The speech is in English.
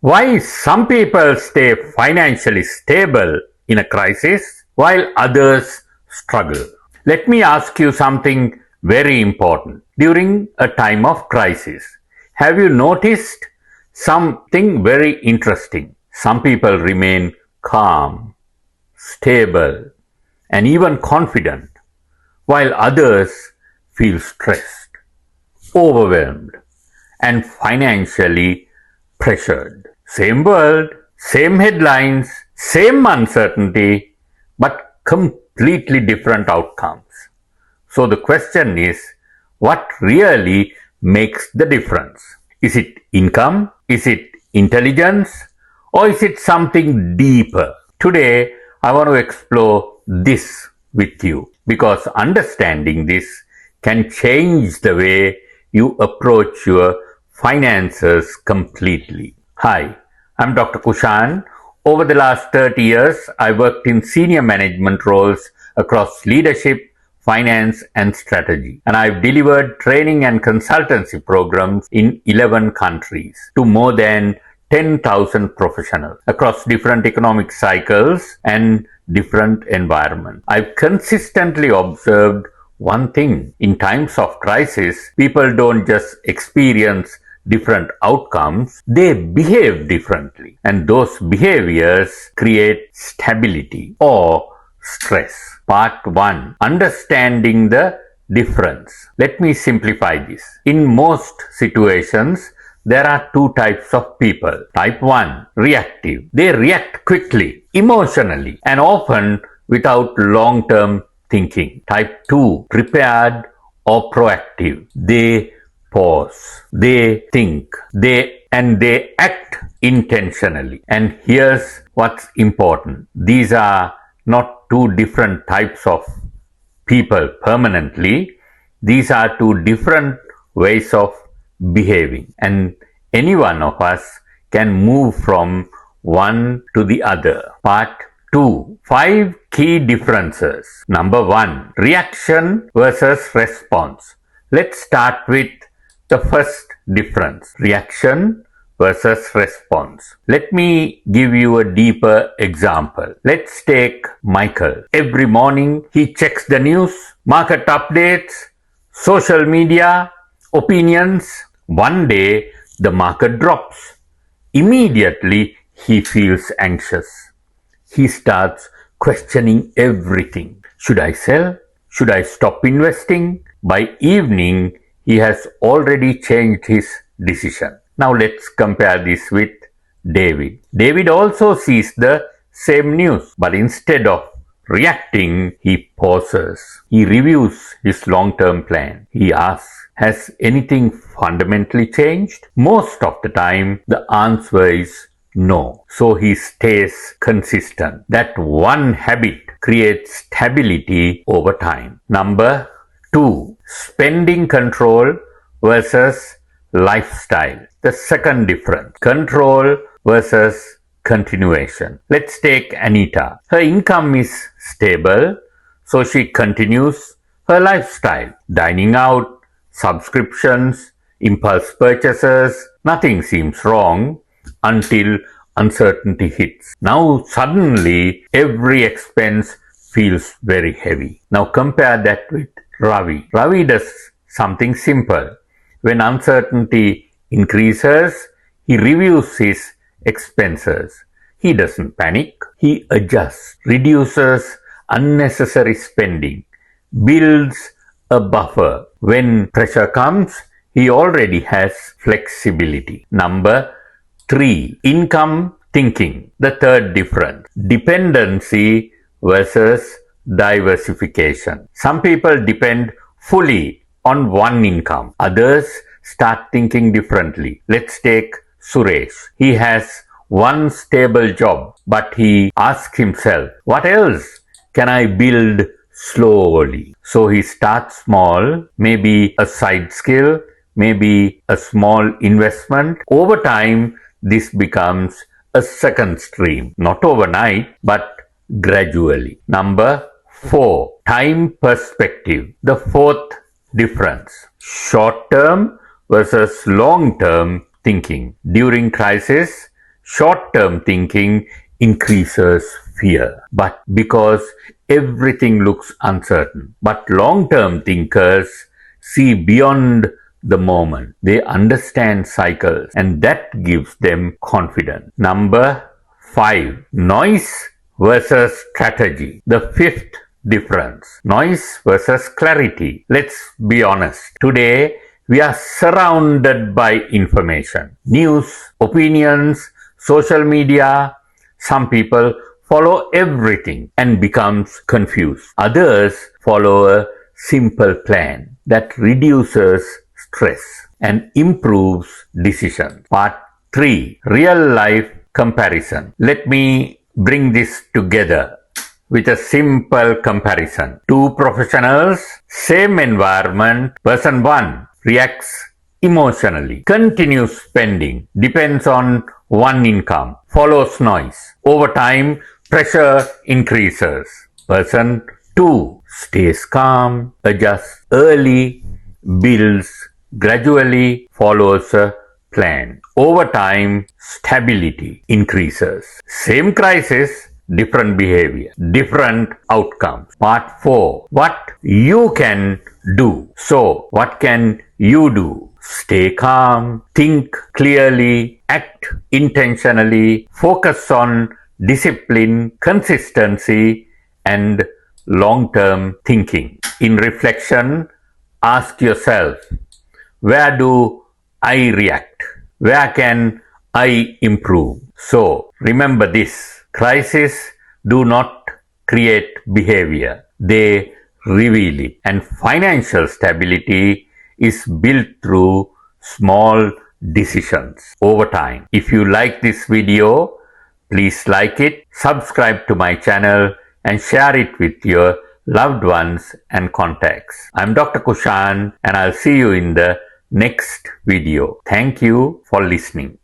Why some people stay financially stable in a crisis while others struggle. Let me ask you something very important. During a time of crisis, have you noticed something very interesting? Some people remain calm, stable, and even confident, while others feel stressed, overwhelmed, and financially pressured. Same world, same headlines, same uncertainty, but completely different outcomes. So the question is, what really makes the difference? Is it income? Is it intelligence? Or is it something deeper? Today, I want to explore this with you because understanding this can change the way you approach your finances completely. Hi, I'm Dr. Kushan. Over the last 30 years, I worked in senior management roles across leadership, finance, and strategy. And I've delivered training and consultancy programs in 11 countries to more than 10,000 professionals across different economic cycles and different environments. I've consistently observed one thing. In times of crisis, people don't just experience different outcomes, they behave differently. And those behaviors create stability or stress. Part 1. Understanding the difference. Let me simplify this. In most situations, there are two types of people. Type 1, reactive. They react quickly, emotionally, and often without long-term thinking. Type 2, prepared or proactive. They pause, they think, they act intentionally. And here's what's important. These are not two different types of people permanently. These are two different ways of behaving, and any one of us can move from one to the other. Part 2. 5 key differences. Number 1. Reaction versus response. Let's start with the first difference. Reaction versus response. Let me give you a deeper example. Let's take Michael. Every morning he checks the news, market updates, social media, opinions. One day the market drops. Immediately he feels anxious. He starts questioning everything. Should I sell? Should I stop investing? By evening, he has already changed his decision. Now let's compare this with David. David also sees the same news, but instead of reacting, he pauses. He reviews his long-term plan. He asks, has anything fundamentally changed? Most of the time, the answer is no. So he stays consistent. That one habit creates stability over time. Number 2. Spending control versus lifestyle. The second difference. Control versus continuation. Let's take Anita. Her income is stable, so she continues her lifestyle. Dining out, subscriptions, impulse purchases, nothing seems wrong until uncertainty hits. Now suddenly every expense feels very heavy. Now compare that with Ravi. Ravi does something simple. When uncertainty increases, he reviews his expenses. He doesn't panic. He adjusts, reduces unnecessary spending, builds a buffer. When pressure comes, he already has flexibility. Number 3. Income thinking. The third difference. Dependency versus diversification. Some people depend fully on one income. Others start thinking differently. Let's take Suresh. He has one stable job, but he asks himself, what else can I build slowly? So he starts small, maybe a side skill, maybe a small investment. Over time, this becomes a second stream, not overnight, but gradually. Number 4. Time perspective. The fourth difference. Short term versus long term thinking. During crisis, short-term thinking increases fear, but because everything looks uncertain. But long-term thinkers see beyond the moment. They understand cycles, and that gives them confidence. Number 5. Noise versus strategy. The fifth difference. Noise versus clarity. Let's be honest. Today, we are surrounded by information, news, opinions, social media. Some people follow everything and becomes confused. Others follow a simple plan that reduces stress and improves decisions. Part 3. Real life comparison. Let me bring this together with a simple comparison. Two professionals, same environment. Person 1 reacts emotionally, continues spending, depends on one income, follows noise. Over time, pressure increases. Person 2 stays calm, adjusts early, builds gradually, follows a plan. Over time, stability increases. Same crisis, different behavior, different outcomes. Part 4. What you can do. So, what can you do? Stay calm, think clearly, act intentionally, focus on discipline, consistency, and long-term thinking. In reflection, ask yourself, where do I react? Where can I improve? So, remember this, crises do not create behavior, they reveal it. And financial stability is built through small decisions over time. If you like this video, please like it, subscribe to my channel, and share it with your loved ones and contacts. I'm Dr. Kushan, and I'll see you in the next video. Thank you for listening.